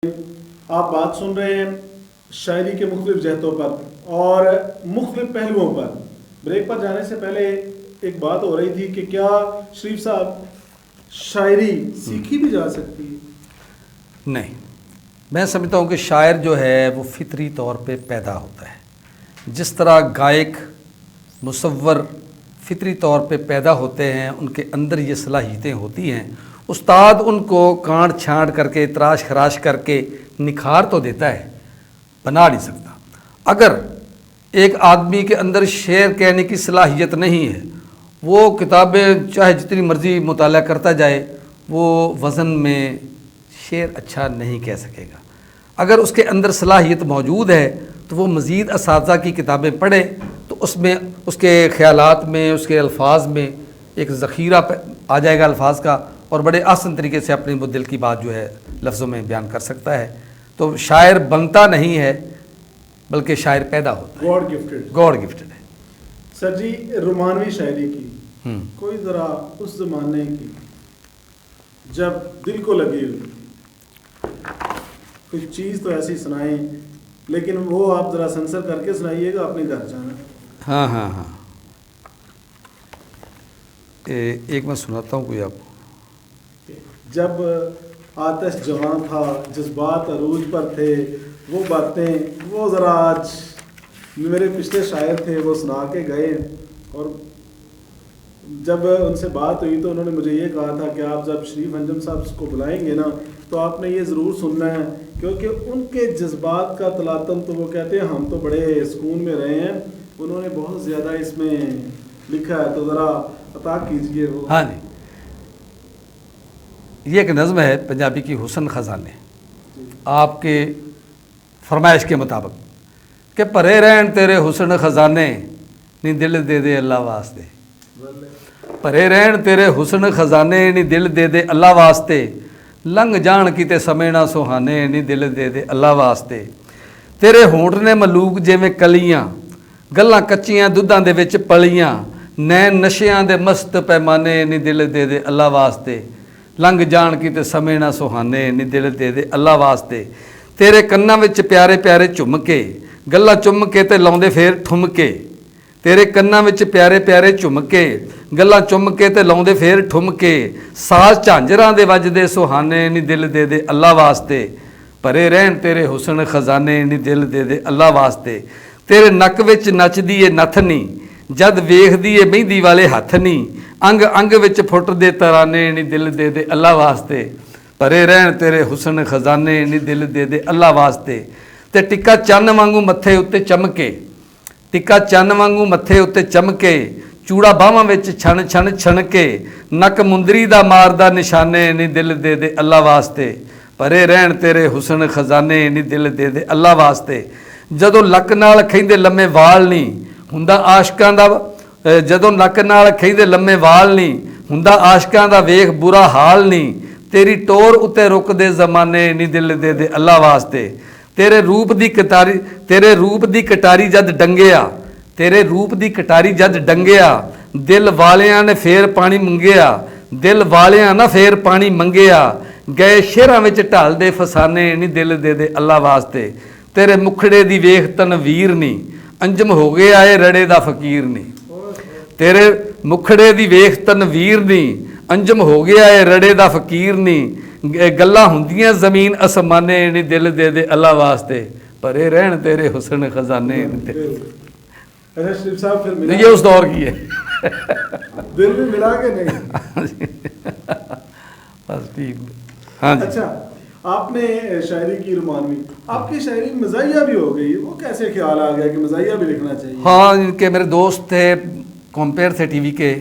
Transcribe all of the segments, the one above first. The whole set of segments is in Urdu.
آپ بات سن رہے ہیں شاعری کے مختلف جہتوں پر اور مختلف پہلوؤں پر. بریک پر جانے سے پہلے ایک بات ہو رہی تھی کہ کیا شریف صاحب شاعری سیکھی بھی جا سکتی ہے؟ نہیں، میں سمجھتا ہوں کہ شاعر جو ہے وہ فطری طور پہ پیدا ہوتا ہے. جس طرح گائک مصور فطری طور پہ پیدا ہوتے ہیں، ان کے اندر یہ صلاحیتیں ہوتی ہیں. استاد ان کو کانٹ چھانٹ کر کے تراش خراش کر کے نکھار تو دیتا ہے، بنا نہیں سکتا. اگر ایک آدمی کے اندر شعر کہنے کی صلاحیت نہیں ہے، وہ کتابیں چاہے جتنی مرضی مطالعہ کرتا جائے، وہ وزن میں شعر اچھا نہیں کہہ سکے گا. اگر اس کے اندر صلاحیت موجود ہے تو وہ مزید اساتذہ کی کتابیں پڑھے تو اس میں اس کے خیالات میں، اس کے الفاظ میں ایک ذخیرہ آ جائے گا الفاظ کا، اور بڑے آسان طریقے سے اپنے دل کی بات جو ہے لفظوں میں بیان کر سکتا ہے. تو شاعر بنتا نہیں ہے بلکہ شاعر پیدا ہوتا ہے، گاڈ گفٹڈ ہے. سر جی، رومانوی شاعری کی کوئی ذرا اس زمانے کی جب دل کو لگی ہوئی کوئی چیز تو ایسی سنائیں، لیکن وہ آپ ذرا سنسر کر کے سنائیے گا، اپنے گھر جانا. ہاں ایک میں سناتا ہوں کوئی آپ کو. جب آتش جوان تھا، جذبات عروج پر تھے، وہ باتیں وہ ذرا آج میرے پچھلے شاعر تھے وہ سنا کے گئے. اور جب ان سے بات ہوئی تو انہوں نے مجھے یہ کہا تھا کہ آپ جب شریف انجم صاحب کو بلائیں گے نا تو آپ نے یہ ضرور سننا ہے، کیونکہ ان کے جذبات کا تلاطم تو وہ کہتے ہیں ہم تو بڑے سکون میں رہے ہیں، انہوں نے بہت زیادہ اس میں لکھا ہے، تو ذرا عطا کیجئے وہ. ہاں جی، یہ ایک نظم ہے پنجابی کی، حسن خزانے، آپ کے فرمائش کے مطابق کہ پرے رہن تیرے حسن خزانے نی دل دے دے اللہ واسطے. پرے رہن تیرے حسن خزانے نی دل دے دے اللہ واسطے، لنگ جان کیتے سمے نہ سہانے نی دل دے دے اللہ واسطے. تیرے ہونٹ نے ملوک جویں کلیاں، گلاں کچیاں دودھاں دے وچ پلیاں، نین نشیاں دے مست پیمانے نی دل دے دے اللہ واسطے. لنگ جان کیتے سمے نہ سہانے نی دل دے دے اللہ واسطے. تیرے کناں وچ پیارے پیارے جھمکے، گلاں چم کے تے لاؤندے پھر ٹھمکے. تیرے کناں وچ پیارے پیارے جھمکے، گلاں چم کے تے لاؤندے پھر ٹھمکے، ساز جھانجراں دے وجدے سہانے نی دل دے دے اللہ واسطے. پرے رہن تیرے حسن خزانے نی دل دے دے اللہ واسطے. تیرے نک وچ نچدی اے نتھنی، جد ویکھدی اے مہندی والے ہتھ نی، انگ انگ وچ پھٹ دے ترانے نی دل دے دے اللہ واسطے. پرے رہن تیرے حسن خزانے نی دل دے دے اللہ واسطے. تے ٹکا چن وانگوں متھے اتے چمکے، ٹکا چن وانگوں متھے اتے چمکے، چوڑا باہواں وچ چھن چھن چھنکے، نک مندری دا ماردا نشانے نی دل دے دے اللہ واسطے. پرے رہن تیرے حسن خزانے نی دل دے دے اللہ واسطے. جدوں لک نال کھیندے لمے وال نہیں ہوندا عاشقاں دا، جدوں نک نال کھیندے لمے وال نہیں ہوندا عاشقاں دا ویکھ برا حال نہیں، تیری ٹور اتے رک دے زمانے نی دل دے دے اللہ واسطے. تیرے روپ دی کٹاری جد ڈنگیا، تیرے روپ دی کٹاری جد ڈنگیا، دل والیاں نے پھر پانی منگیا، دل والیاں نہ پھر پانی منگیا، گئے شہراں وچ ڈھال دے فسانے نی دل دے دے اللہ واسطے. تیرے مکھڑے دی ویکھ تنویر نہیں، انجم ہو گیا اے رڑے دا فقیر نہیں. تیرے مکھڑے دی ویکھ تنویر نہیں، انجم ہو گیا اے رڑے دا فقیر نہیں، گلاں ہوندیاں زمین اسمانے نی دل دے دے اللہ واسطے. پرے رہن تیرے حسن خزانے نی دل. اچھا شریف صاحب، پھر یہ اس دور کی ہے، دل بھی ملا کے نہیں. بس ٹھیک. ہاں جی. اچھا، آپ نے شاعری کی رومانوی، آپ کی شاعری مزاحیہ بھی ہو گئی، وہ کیسے خیال آ گیا کہ مزاحیہ بھی لکھنا چاہیے؟ ہاں، ان کے میرے دوست تھے، کمپیئر تھے ٹی وی کے،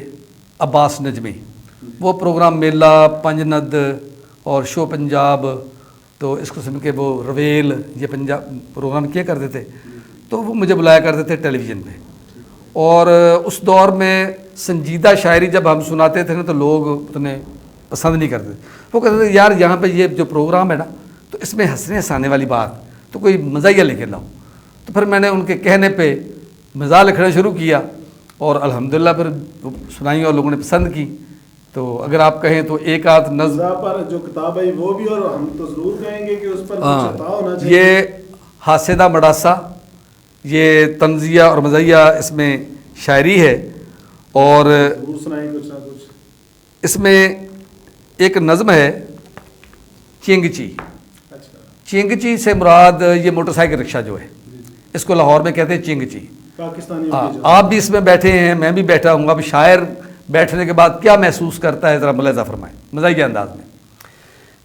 عباس نجمی. وہ پروگرام میلہ پنجند اور شو پنجاب، تو اس قسم کے وہ رویل یہ پنجاب پروگرام کیا کرتے تھے، تو وہ مجھے بلایا کرتے تھے ٹیلی ویژن پہ. اور اس دور میں سنجیدہ شاعری جب ہم سناتے تھے نا تو لوگ اتنے پسند نہیں کرتے. وہ کہتے تھے یار یہاں پہ یہ جو پروگرام ہے نا تو اس میں ہنسنے ہنسانے والی بات، تو کوئی مزاحیہ لے کے لاؤ. تو پھر میں نے ان کے کہنے پہ مزاح لکھنا شروع کیا اور الحمدللہ پھر سنائی اور لوگوں نے پسند کی. تو اگر آپ کہیں تو ایک آدھ نظم مزاح پر جو کتاب ہے وہ بھی، اور ہم تو ضرور کہیں گے کہ اس پر کچھ عطا ہونا چاہیے. یہ حاسدہ مڑاسا، یہ طنزیہ اور مزاحیہ اس میں شاعری ہے، اور ضرور سنائیں کچھ نہ کچھ. اس میں ایک نظم ہے چینگچی. اچھا. چینگچی سے مراد یہ موٹر سائیکل رکشہ جو ہے، اس کو لاہور میں کہتے ہیں چینگچی. پاکستانی آپ بھی اس میں بیٹھے ہیں، میں بھی بیٹھا ہوں. اب شاعر بیٹھنے کے بعد کیا محسوس کرتا ہے ذرا ملاحظہ فرمائیں مزاحیہ انداز میں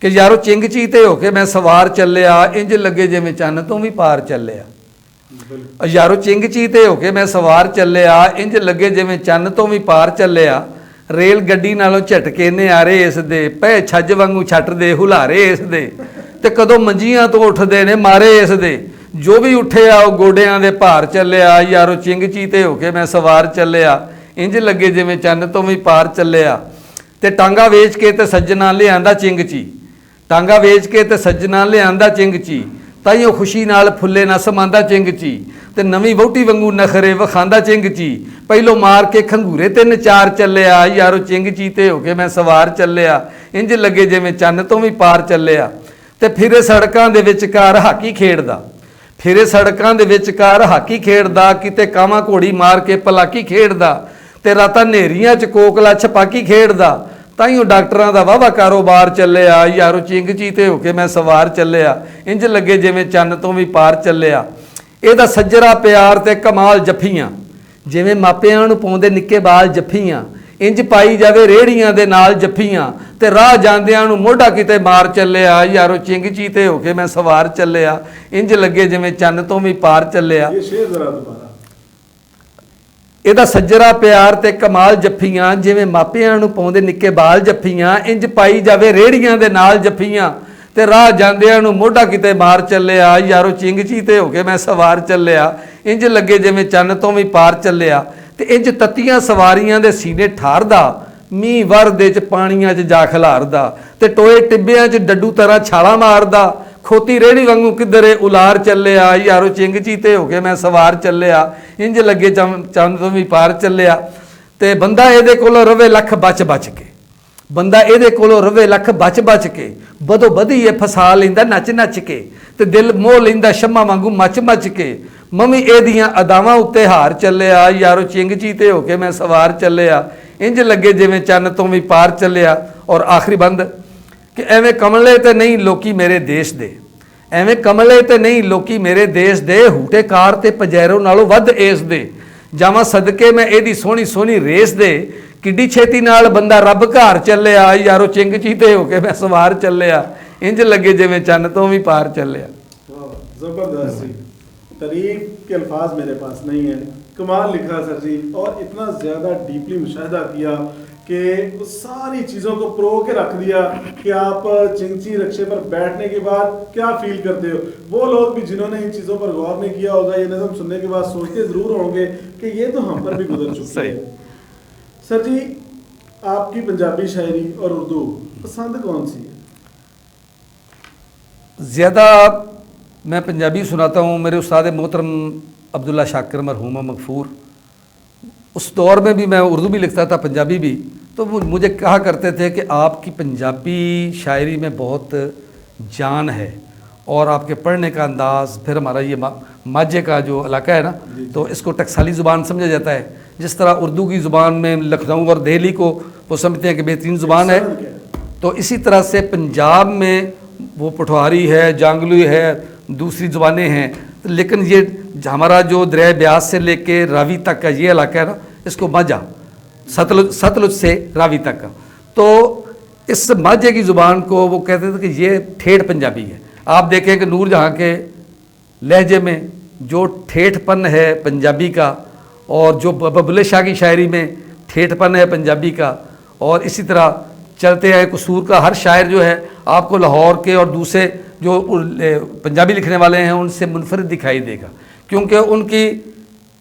کہ یارو چنگ چیتے ہو کے میں سوار چلیا انج لگے جے میں چن تو بھی پار چلیا. یارو چنگ چیتے ہو کے میں سوار چلیا انج لگے جے میں چن تو بھی پار چلیا. ریل گڈی نالوں جھٹکے نے آرے اس دے پے چھج وانگو چھٹ دے ہلارے اس دے تے کدوں منجیاں تو اٹھ دے نے مارے اس دے جو بھی اٹھے آ گوڈیاں دے پار چلیا. یارو چنگ چیتے ہو کے میں سوار چلیا انج لگے جے میں چن تو بھی پار چلیا. تے ٹانگا ویچ کے تے سجنا لے آندا چنگ چی، ٹانگا ویچ کے تے سجنا لے آندا چنگ چی تائیوں خوشی نال پھلے نہ سماندا چنگ چی تے نویں ووٹی وانگو نخرے وکھاندا چنگ چی پہلو مار کے کھنگورے تے نچار چلیا. یارو چنگ چیتے ہو کے میں سوار چلیا انج لگے جے میں چن تو بھی پار چلیا. تے پھرے سڑکاں دے وچکار ہاکی کھیڈدا، پھرے سڑکاں دے وچکار ہاکی کھیڈدا کتے کاواں گھوڑی مار کے پلاکی کھیڈدا تے راتاں نیریاں چ کوکلا چھپاکی کھیڈدا تائیوں ڈاکٹراں دا واہ کاروبار چلیا. یارو چنگ چیتے ہو کے میں سوار چلیا انج لگے جویں چن تو بھی پار چلیا. ਇਹਦਾ ਸੱਜਰਾ ਪਿਆਰ ਤੇ ਕਮਾਲ ਜੱਫੀਆਂ ਜਿਵੇਂ ਮਾਪਿਆਂ ਨੂੰ ਪਾਉਂਦੇ ਨਿੱਕੇ ਬਾਲ ਜੱਫੀਆਂ ਇੰਜ ਪਾਈ ਜਾਵੇ ਰੇੜੀਆਂ ਦੇ ਨਾਲ ਜੱਫੀਆਂ ਤੇ ਰਾਹ ਜਾਂਦਿਆਂ ਨੂੰ ਮੋਢਾ ਕਿਤੇ ਮਾਰ ਚੱਲਿਆ. ਯਾਰੋ ਚਿੰਗ ਚੀਤੇ ਹੋ ਕੇ ਮੈਂ ਸਵਾਰ ਚੱਲਿਆ ਇੰਜ ਲੱਗੇ ਜਿਵੇਂ ਚੰਨ ਤੋਂ ਵੀ ਪਾਰ ਚੱਲਿਆ. ਇਹ ਸ਼ੇਰ ਜ਼ਰਾ ਦੁਬਾਰਾ. ਇਹਦਾ ਸੱਜਰਾ ਪਿਆਰ ਤੇ ਕਮਾਲ ਜੱਫੀਆਂ ਜਿਵੇਂ ਮਾਪਿਆਂ ਨੂੰ ਪਾਉਂਦੇ ਨਿੱਕੇ ਬਾਲ ਜੱਫੀਆਂ ਇੰਜ ਪਾਈ ਜਾਵੇ ਰੇੜੀਆਂ ਦੇ ਨਾਲ ਜੱਫੀਆਂ ਤੇ ਰਾਹ ਜਾਂਦਿਆਂ ਨੂੰ ਮੋਢਾ ਕਿਤੇ ਮਾਰ ਚੱਲਿਆ. ਯਾਰੋ ਚਿੰਗ ਚੀਤੇ ਹੋ ਕੇ ਮੈਂ ਸਵਾਰ ਚੱਲਿਆ ਇੰਜ ਲੱਗੇ ਜਿਵੇਂ ਚੰਨ ਤੋਂ ਵੀ ਪਾਰ ਚੱਲਿਆ. ਤੇ ਇੰਜ ਤੱਤੀਆਂ ਸਵਾਰੀਆਂ ਦੇ ਸੀਨੇ ਠਾਰਦਾ ਮੀਂਹ ਵਰਦੇ ਚ ਪਾਣੀਆਂ 'ਚ ਜਾ ਖਿਲਾਰਦਾ ਤੇ ਟੋਏ ਟਿੱਬਿਆਂ 'ਚ ਡੱਡੂ ਤਰ੍ਹਾਂ ਛਾਲਾਂ ਮਾਰਦਾ ਖੋਤੀ ਰੇੜੀ ਵਾਂਗੂ ਕਿੱਧਰੇ ਉਲਾਰ ਚੱਲਿਆ. ਯਾਰੋ ਚਿੰਗ ਚੀਤੇ ਹੋ ਕੇ ਮੈਂ ਸਵਾਰ ਚੱਲਿਆ ਇੰਜ ਲੱਗੇ ਚੰਨ ਤੋਂ ਵੀ ਪਾਰ ਚੱਲਿਆ. ਤੇ ਬੰਦਾ ਇਹਦੇ ਕੋਲੋਂ ਰਵੇ ਲੱਖ ਬਚ ਕੇ, ਬੰਦਾ ਇਹਦੇ ਕੋਲੋਂ ਰਵੇ ਲੱਖ ਬਚ ਕੇ ਬਦੋ ਬਦੀ ਇਹ ਫਸਾ ਲੈਂਦਾ ਨੱਚ ਕੇ ਤੇ ਦਿਲ ਮੋਹ ਲੈਂਦਾ ਸ਼ਮਾ ਵਾਂਗੂ ਮੱਚ ਕੇ ਮੰਮੀ ਇਹਦੀਆਂ ਅਦਾਵਾਂ ਉੱਤੇ ਹਾਰ ਚੱਲਿਆ. ਯਾਰੋ ਚਿੰਗ ਚੀਤੇ ਹੋ ਕੇ ਮੈਂ ਸਵਾਰ ਚੱਲਿਆ ਇੰਜ ਲੱਗੇ ਜਿਵੇਂ ਚੰਨ ਤੋਂ ਵੀ ਪਾਰ ਚੱਲਿਆ. ਔਰ ਆਖਰੀ ਬੰਦ ਕਿ ਐਵੇਂ ਕਮਲੇ ਤੇ ਨਹੀਂ ਲੋਕੀ ਮੇਰੇ ਦੇਸ਼ ਦੇ, ਐਵੇਂ ਕਮਲੇ ਤੇ ਨਹੀਂ ਲੋਕੀ ਮੇਰੇ ਦੇਸ਼ ਦੇ ਹੂਟੇ ਕਾਰ ਤੇ ਪਜੈਰੋ ਨਾਲੋਂ ਵੱਧ ਏਸ ਦੇ ਜਾਵਾਂ ਸਦਕੇ ਮੈਂ ਇਹਦੀ ਸੋਹਣੀ ਰੇਸ ਦੇ ਕਿੱਡੀ ਛੇਤੀ ਨਾਲ ਬੰਦਾ ਰੱਬ ਘਰ ਚੱਲਿਆ. ਯਾਰੋ ਚਿੰਗ ਚੀਤੇ ਹੋ ਕੇ ਮੈਂ ਸਵਾਰ ਚੱਲਿਆ ਇੰਜ ਲੱਗੇ ਜਿਵੇਂ ਚੰਨ ਤੋਂ ਵੀ ਪਾਰ ਚੱਲਿਆ. زبردست جی. تعریف کے الفاظ میرے پاس نہیں ہیں. کمال لکھا سر جی, اور اتنا زیادہ ڈیپلی مشاہدہ کیا کہ ساری چیزوں کو پرو کے رکھ دیا کہ آپ چنگچی رکشے پر بیٹھنے کے بعد کیا فیل کرتے ہو. وہ لوگ بھی جنہوں نے ان چیزوں پر غور نہیں کیا ہوگا یہ نظم سننے کے بعد سوچتے ضرور ہوں گے کہ یہ تو ہم پر بھی گزر چکی ہے. سر جی آپ کی پنجابی شاعری اور اردو پسند کون سی ہے؟ زیادہ میں پنجابی سناتا ہوں. میرے استاد محترم عبداللہ شاکر مرحوم مغفور اس دور میں بھی میں اردو بھی لکھتا تھا پنجابی بھی, تو مجھے کہا کرتے تھے کہ آپ کی پنجابی شاعری میں بہت جان ہے اور آپ کے پڑھنے کا انداز. پھر ہمارا یہ ماجھے کا جو علاقہ ہے نا تو اس کو ٹکسالی زبان سمجھا جاتا ہے. جس طرح اردو کی زبان میں لکھنؤ اور دہلی کو وہ سمجھتے ہیں کہ بہترین زبان ہے, تو اسی طرح سے پنجاب میں وہ پٹھواری ہے, جانگلوئی ہے, دوسری زبانیں ہیں. لیکن یہ ہمارا جو دریائے بیاس سے لے کے راوی تک کا یہ علاقہ ہے نا اس کو ماجھا, ستلج سے راوی تک کا, تو اس ماجھے کی زبان کو وہ کہتے تھے کہ یہ ٹھیٹھ پنجابی ہے. آپ دیکھیں کہ نور جہاں کے لہجے میں جو ٹھیٹھ پن ہے پنجابی کا, اور جو بلے شاہ کی شاعری میں ٹھیٹھ پن ہے پنجابی کا, اور اسی طرح چلتے ہیں قصور کا ہر شاعر جو ہے آپ کو لاہور کے اور دوسرے جو پنجابی لکھنے والے ہیں ان سے منفرد دکھائی دے گا, کیونکہ ان کی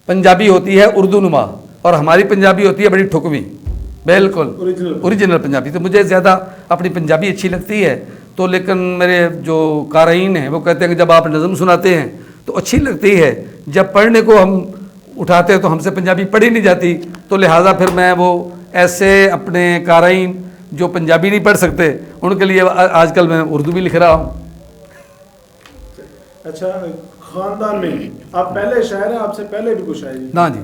پنجابی ہوتی ہے اردو نما اور ہماری پنجابی ہوتی ہے بڑی ٹھکویں, بالکل اوریجنل پنجابی. تو مجھے زیادہ اپنی پنجابی اچھی لگتی ہے. تو لیکن میرے جو قارئین ہیں وہ کہتے ہیں کہ جب آپ نظم سناتے ہیں تو اچھی لگتی ہے, جب پڑھنے کو ہم اٹھاتے ہیں تو ہم سے پنجابی پڑھی نہیں جاتی, تو لہٰذا پھر میں وہ ایسے اپنے قارئین جو پنجابی نہیں پڑھ سکتے ان کے لیے آج کل میں اردو بھی لکھ رہا ہوں. اچھا خاندان میں آپ پہلے شاعر ہیں, آپ سے پہلے بھی کچھ شاعری؟ نا جی,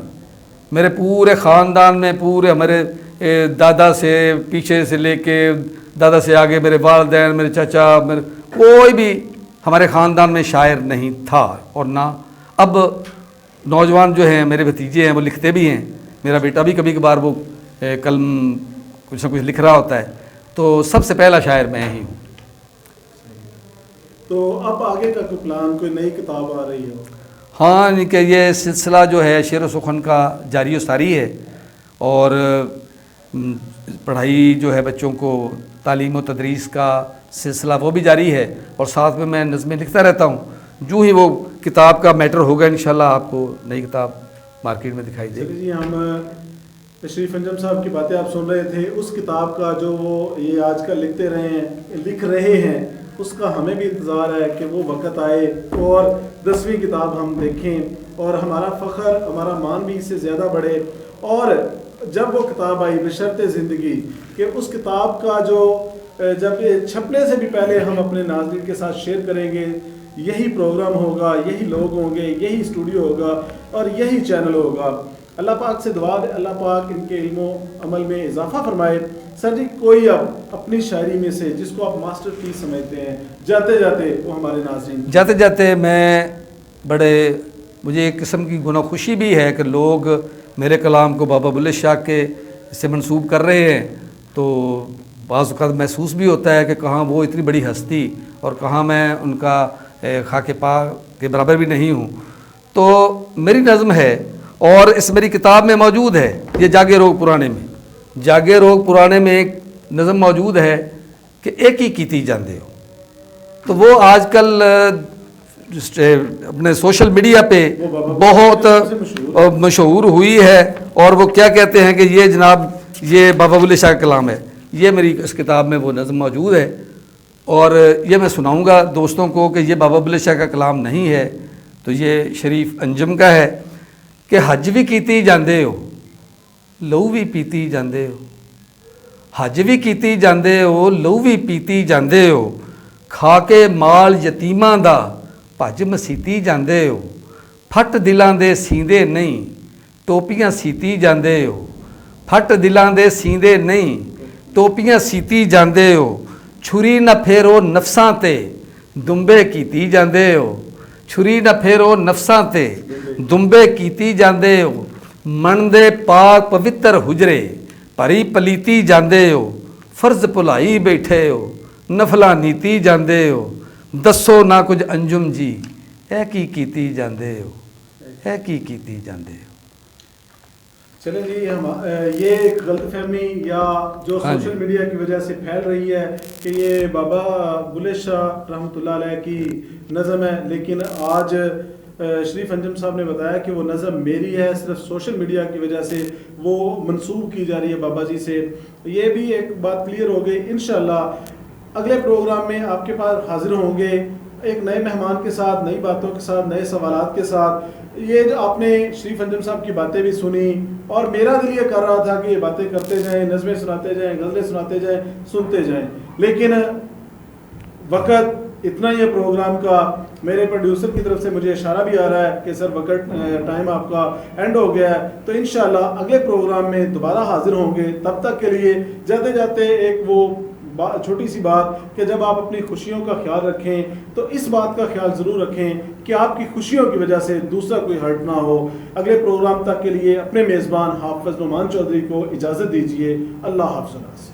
میرے پورے خاندان میں پورے ہمارے دادا سے پیچھے سے لے کے دادا سے آگے میرے والدین, میرے چچا, میرے کوئی بھی ہمارے خاندان میں شاعر نہیں تھا. اور نہ اب نوجوان جو ہیں میرے بھتیجے ہیں وہ لکھتے بھی ہیں. میرا بیٹا بھی کبھی کبھار وہ قلم کچھ نہ کچھ لکھ رہا ہوتا ہے. تو سب سے پہلا شاعر میں ہی ہوں. تو اب آگے کا کوئی پلان, کوئی نئی کتاب آ رہی ہو؟ ہاں, کہ یہ سلسلہ جو ہے شعر و سخن کا جاری و ساری ہے, اور پڑھائی جو ہے بچوں کو تعلیم و تدریس کا سلسلہ وہ بھی جاری ہے, اور ساتھ میں نظمیں لکھتا رہتا ہوں. جو ہی وہ کتاب کا میٹر ہوگا انشاءاللہ آپ کو نئی کتاب مارکیٹ میں دکھائی دے گی. جی ہم شریف انجم صاحب کی باتیں آپ سن رہے تھے, اس کتاب کا جو وہ یہ آج کل لکھ رہے ہیں اس کا ہمیں بھی انتظار ہے کہ وہ وقت آئے اور 10ویں کتاب ہم دیکھیں اور ہمارا فخر, ہمارا مان بھی اس سے زیادہ بڑھے. اور جب وہ کتاب آئی بشرط زندگی کہ اس کتاب کا جو جب یہ چھپنے سے بھی پہلے ہم اپنے ناظرین کے ساتھ شیئر کریں گے, یہی پروگرام ہوگا, یہی لوگ ہوں گے, یہی اسٹوڈیو ہوگا اور یہی چینل ہوگا. اللہ پاک سے دعا ہے اللہ پاک ان کے علم و عمل میں اضافہ فرمائے. سر جی کوئی اب اپنی شاعری میں سے جس کو آپ ماسٹر پیس سمجھتے ہیں جاتے جاتے وہ ہمارے ناظرین جاتے جاتے میں مجھے ایک قسم کی گناہ خوشی بھی ہے کہ لوگ میرے کلام کو بابا بلے شاہ کے سے منسوب کر رہے ہیں. تو بعض اوقات محسوس بھی ہوتا ہے کہ کہاں وہ اتنی بڑی ہستی اور کہاں میں ان کا خاک پا کے برابر بھی نہیں ہوں. تو میری نظم ہے اور اس میری کتاب میں موجود ہے, یہ جاگے روگ پرانے میں ایک نظم موجود ہے کہ ایک ہی کیتی جاندے ہو. تو وہ آج کل اپنے سوشل میڈیا پہ بہت مشہور ہوئی ہے, اور وہ کیا کہتے ہیں کہ یہ جناب یہ بابا بلے شاہ کا کلام ہے. یہ میری اس کتاب میں وہ نظم موجود ہے, اور یہ میں سناؤں گا دوستوں کو کہ یہ بابا بلے شاہ کا کلام نہیں ہے, تو یہ شریف انجم کا ہے کہ حج بھی کیتی جاندے ہو لہو بھی پیتی جاندے ہو, حج بھی کیتی جاندے ہو لہو بھی پیتی جاندے ہو, کھا کے مال یتیماں دا ਭੱਜ ਮਸੀਤੀ ਜਾਂਦੇ ਹੋ, ਫੱਟ ਦਿਲਾਂ ਦੇ ਸੀਂਦੇ ਨਹੀਂ ਟੋਪੀਆਂ ਸੀਤੀ ਜਾਂਦੇ ਹੋ, ਫੱਟ ਦਿਲਾਂ ਦੇ ਸੀਂਦੇ ਨਹੀਂ ਟੋਪੀਆਂ ਸੀਤੀ ਜਾਂਦੇ ਹੋ, ਛੁਰੀ ਨਾ ਫੇਰੋ ਨਫਸਾਂ ਤੇ ਦੁੰਬੇ ਕੀਤੀ ਜਾਂਦੇ ਹੋ, ਛੁਰੀ ਨਾ ਫੇਰੋ ਨਫਸਾਂ ਤੇ ਦੁੰਬੇ ਕੀਤੀ ਜਾਂਦੇ ਹੋ, ਮਨ ਦੇ ਪਾਕ ਪਵਿੱਤਰ ਹੁਜਰੇ ਭਰੀ ਪਲੀਤੀ ਜਾਂਦੇ ਹੋ, ਫਰਜ਼ ਭੁਲਾਈ ਬੈਠੇ ਹੋ ਨਫਲਾਂ ਨੀਤੀ ਜਾਂਦੇ ਹੋ, ਦੱਸੋ ਨਾ ਕੁਝ ਅੰਜੁਮ ਜੀ ਇਹ ਕੀ ਕੀਤੀ ਜਾਂਦੇ ਹੋ, ਇਹ ਕੀ ਕੀਤੀ ਜਾਂਦੇ ਹੋ. چلیں جی, ہم یہ غلط فہمی یا جو سوشل میڈیا کی وجہ سے پھیل رہی ہے کہ یہ بابا بلے شاہ رحمۃ اللہ علیہ کی نظم ہے, لیکن آج شریف انجم صاحب نے بتایا کہ وہ نظم میری ہے, صرف سوشل میڈیا کی وجہ سے وہ منسوب کی جا رہی ہے بابا جی سے. یہ بھی ایک بات کلیئر ہو گئی. انشاءاللہ اگلے پروگرام میں آپ کے پاس حاضر ہوں گے ایک نئے مہمان کے ساتھ, نئی باتوں کے ساتھ, نئے سوالات کے ساتھ. یہ جو آپ نے شریف انجم صاحب کی باتیں بھی سنی اور میرا دل یہ کر رہا تھا کہ یہ باتیں کرتے جائیں, نظمیں سناتے جائیں, غزلیں سناتے جائیں, سنتے جائیں, لیکن وقت اتنا ہی ہے پروگرام کا. میرے پروڈیوسر کی طرف سے مجھے اشارہ بھی آ رہا ہے کہ سر وقت ٹائم آپ کا اینڈ ہو گیا ہے. تو انشاءاللہ اگلے پروگرام میں دوبارہ حاضر ہوں گے. تب تک کے لیے جاتے جاتے ایک وہ چھوٹی سی بات کہ جب آپ اپنی خوشیوں کا خیال رکھیں تو اس بات کا خیال ضرور رکھیں کہ آپ کی خوشیوں کی وجہ سے دوسرا کوئی ہرٹ نہ ہو. اگلے پروگرام تک کے لیے اپنے میزبان حافظ نعمان چودھری کو اجازت دیجیے. اللہ حافظ.